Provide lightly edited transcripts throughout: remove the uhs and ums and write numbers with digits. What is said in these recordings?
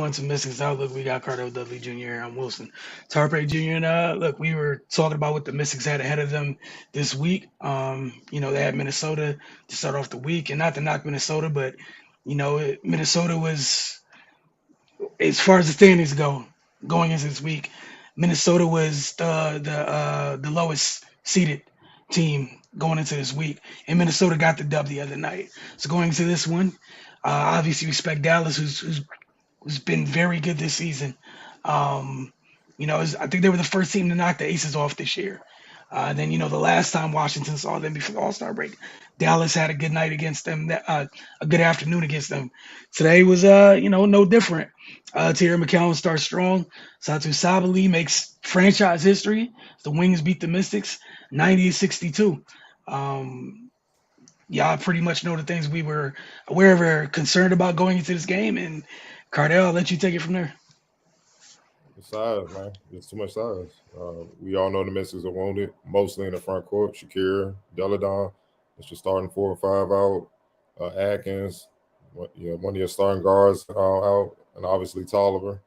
on to Mystics Outlook. We got Carter Dudley Jr. and I'm Wilson Tarpe Jr. And look, we were talking about what the Mystics had ahead of them this week. They had Minnesota to start off the week, and not to knock Minnesota, but Minnesota was, as far as the standings go, going into this week, Minnesota was the lowest seeded team going into this week, and Minnesota got the dub the other night. So going into this one, obviously respect Dallas, who's been very good this season. I think they were the first team to knock the Aces off this year. Then the last time Washington saw them before the All Star break, Dallas had a good night against them, a good afternoon against them. Today was no different. Terry McCowan starts strong. Satu Sabali makes franchise history. The Wings beat the Mystics 90-62. Y'all pretty much know the things we were aware of or concerned about going into this game. And Cardell, I'll let you take it from there. The size, man. There's too much size. We all know the Mystics are wounded, mostly in the front court. Shakir, Deladon, that's your starting 4 or 5 out. Atkins, one of your starting guards out, and obviously Tolliver,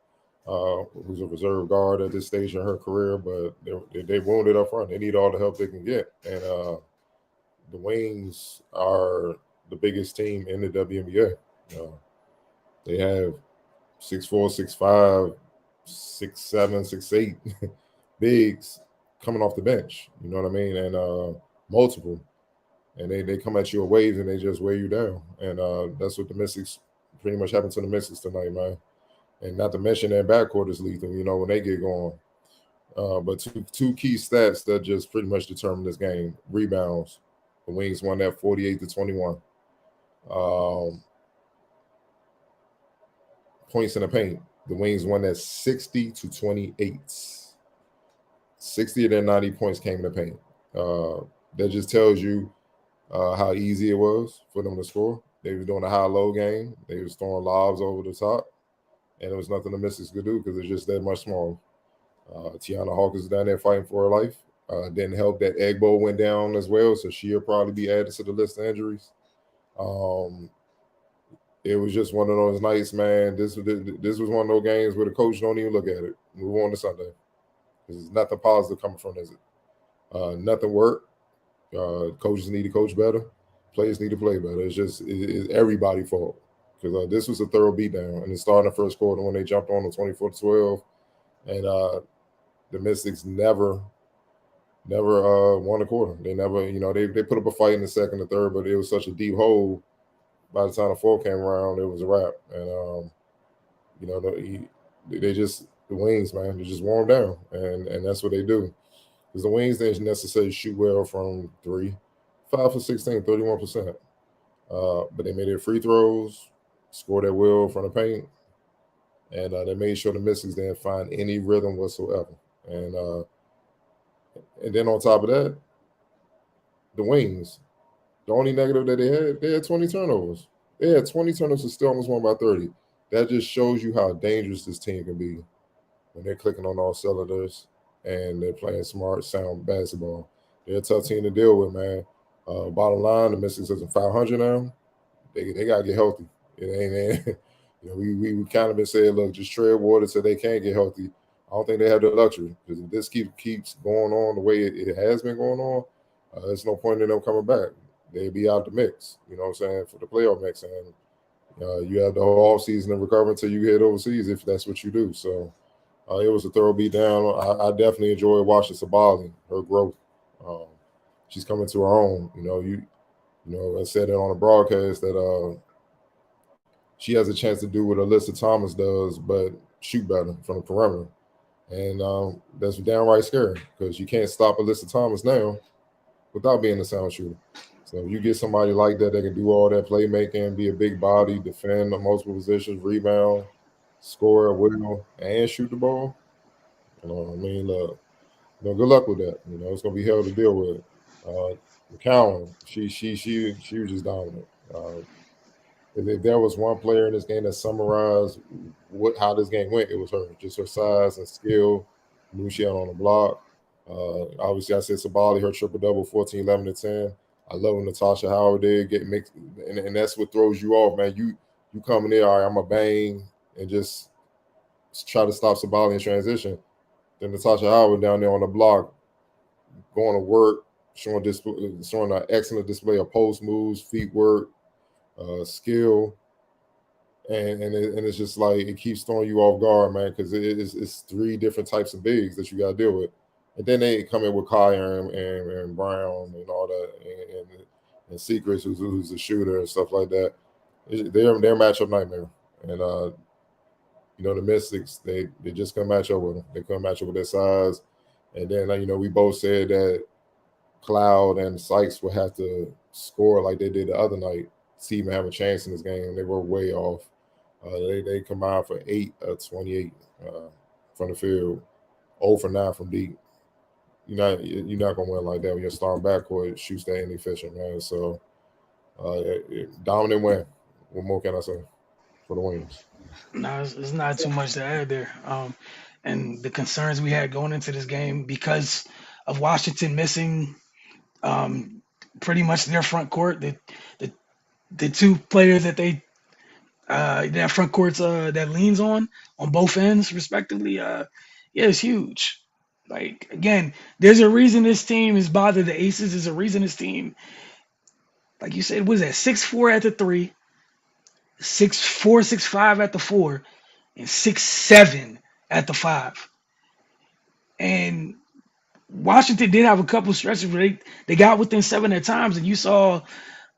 who's a reserve guard at this stage in her career, but they wounded up front. They need all the help they can get. And the Wings are the biggest team in the WNBA. They have 6'4", 6'5", 6'7", 6'8" bigs coming off the bench. You know what I mean? And multiple. And they come at you in waves and they just weigh you down. And that's what the Mystics pretty much happened to the Mystics tonight, man. And not to mention their backcourt is lethal, when they get going. But two key stats that just pretty much determine this game. Rebounds. The Wings won that 48-21. Points in the paint. The Wings won that 60-28. 60 of their 90 points came in the paint. That just tells you how easy it was for them to score. They were doing a high-low game. They was throwing lobs over the top, and there was nothing the Mystics could do because it's just that much smaller. Tiana Hawkins is down there fighting for her life. Didn't help that Egbo went down as well, so she'll probably be added to the list of injuries. It was just one of those nights, man. This was one of those games where the coach don't even look at it. Move on to Sunday. There's nothing positive coming from this. Nothing worked. Coaches need to coach better. Players need to play better. It's everybody's fault because this was a thorough beatdown. And it started in the first quarter when they jumped on the 24-12. And the Mystics never won a quarter. They never, they put up a fight in the second and third, but it was such a deep hole. By the time the fourth came around, it was a wrap. And the Wings, man, they just warm down, and that's what they do. Because the Wings didn't necessarily shoot well from 3, 5 for 16, 31%. But they made their free throws, scored at will from the paint, and they made sure the Mystics didn't find any rhythm whatsoever. And then on top of that, the Wings, the only negative that they had 20 turnovers. They had 20 turnovers and still almost won by 30. That just shows you how dangerous this team can be when they're clicking on all cylinders and they're playing smart, sound basketball. They're a tough team to deal with, man. Bottom line, the Mystics is 500 now. They got to get healthy. It ain't we kind of been saying, look, just tread water till they can't get healthy. I don't think they have the luxury because if this keeps going on the way it has been going on, there's no point in them coming back. They'd be out the mix, you know what I'm saying, for the playoff mix. And you have the whole offseason to recover until you head overseas if that's what you do. So it was a thorough beat down. I definitely enjoyed watching Sabali, her growth. She's coming to her own. I said it on the broadcast that she has a chance to do what Alyssa Thomas does, but shoot better from the perimeter. And that's downright scary because you can't stop Alyssa Thomas now without being a sound shooter. So if you get somebody like that can do all that playmaking, be a big body, defend on multiple positions, rebound, score at will, and shoot the ball, look, good luck with that. It's gonna be hell to deal with. McCowan, she was just dominant. If there was one player in this game that summarized how this game went, it was her. Just her size and skill. Knew she had on the block. Obviously, I said Sabali, her triple-double, 14, 11, and 10. I love when Natasha Howard did get mixed, and that's what throws you off, man. You come in there, all right, I'm a bang, and just try to stop Sabali in transition. Then Natasha Howard down there on the block, going to work, showing an excellent display of post moves, feet work, skill, and it's just like it keeps throwing you off guard, man, because it's three different types of bigs that you got to deal with, and then they come in with Kai and Brown and all that, and Secrets, who's a shooter and stuff like that. They're a matchup nightmare, and the Mystics they just couldn't match up with them. They couldn't match up with their size, and then we both said that Cloud and Sykes would have to score like they did the other night to even have a chance in this game. They were way off. They combined for 8 of 28 from the field, 0 for 9 from deep. You're not gonna win like that when your starting backcourt shoots that inefficient, man. So dominant win. What more can I say for the Wings? No, it's not too much to add there. And the concerns we had going into this game because of Washington missing pretty much their front court, the the two players that that front court that leans on both ends respectively, yeah, it's huge. Like again, there's a reason this team is bothered the Aces. There's a reason this team, like you said, what is that? 6'4" at the three, 6'4", 6'5" at the four, and 6'7" at the five. And Washington did have a couple stretches where they got within 7 at times, and you saw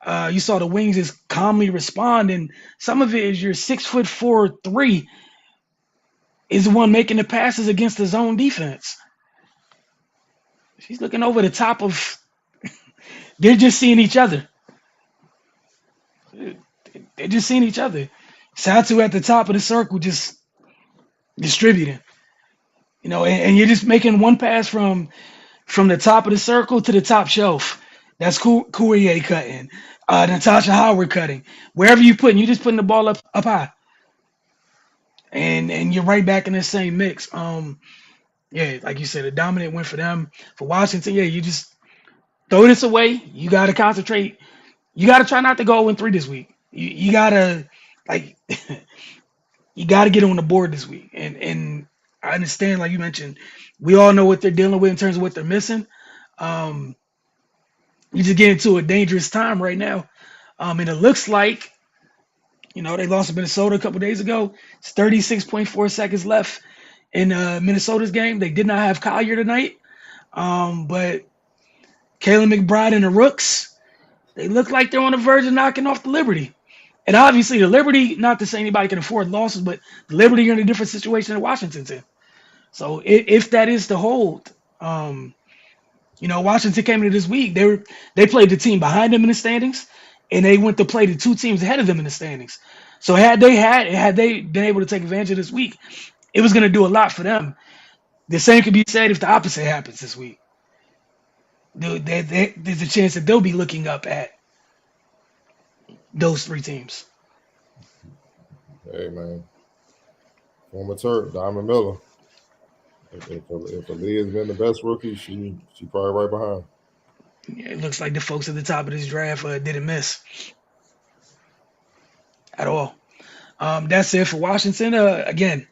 the Wings just calmly respond. And some of it is your 6'4" three is the one making the passes against the zone defense. She's looking over the top of. They're just seeing each other. They're just seeing each other. Satu at the top of the circle, just distributing. And you're just making one pass from the top of the circle to the top shelf. That's Courier cutting, Natasha Howard cutting. Wherever you you're just putting the ball up high, and you're right back in the same mix. Yeah, like you said, a dominant win for them. For Washington, yeah, you just throw this away. You got to concentrate. You got to try not to go 0-3 this week. You got to like you got to get on the board this week. And I understand, like you mentioned, we all know what they're dealing with in terms of what they're missing. You just get into a dangerous time right now. And it looks like, they lost to Minnesota a couple days ago. It's 36.4 seconds left in Minnesota's game. They did not have Collier tonight. But Kayla McBride and the Rooks, they look like they're on the verge of knocking off the Liberty. And obviously the Liberty, not to say anybody can afford losses, but the Liberty are in a different situation than Washington's in. So if that is the hold, Washington came into this week. They played the team behind them in the standings, and they went to play the two teams ahead of them in the standings. So had they been able to take advantage of this week, it was going to do a lot for them. The same could be said if the opposite happens this week. There's a chance that they'll be looking up at those three teams. Hey, man, former Turk, Diamond Miller. If Ali has been the best rookie, she probably right behind. Yeah, it looks like the folks at the top of this draft didn't miss at all. That's it for Washington. Again,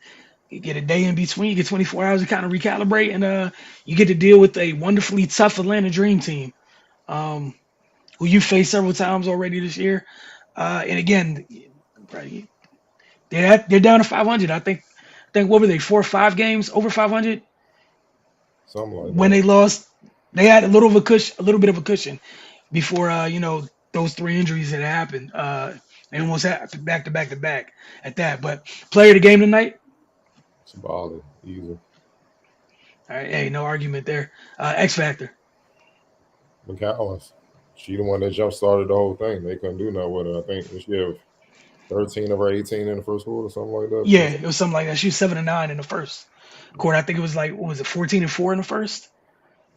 you get a day in between. You get 24 hours to kind of recalibrate, and you get to deal with a wonderfully tough Atlanta Dream team, who you faced several times already this year. And again, right, they're down to 500. I think what were they, 4 or 5 games over 500? Something like When that. they lost, they had a little bit of a cushion before those 3 injuries that happened. They almost had back to back to back at that. But player of the game tonight. Sabali, easy. All right, hey, no argument there. X Factor. McCallum. She the one that jump started the whole thing. They couldn't do nothing with her. I think she had 13 of her 18 in the first quarter, something like that. Yeah, it was something like that. She was 7-9 in the first quarter. I think it was like, what was it, 14-4 in the first?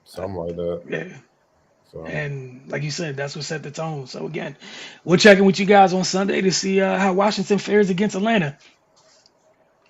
Something like that. Yeah. So And like you said, that's what set the tone. So again, we'll check in with you guys on Sunday to see how Washington fares against Atlanta.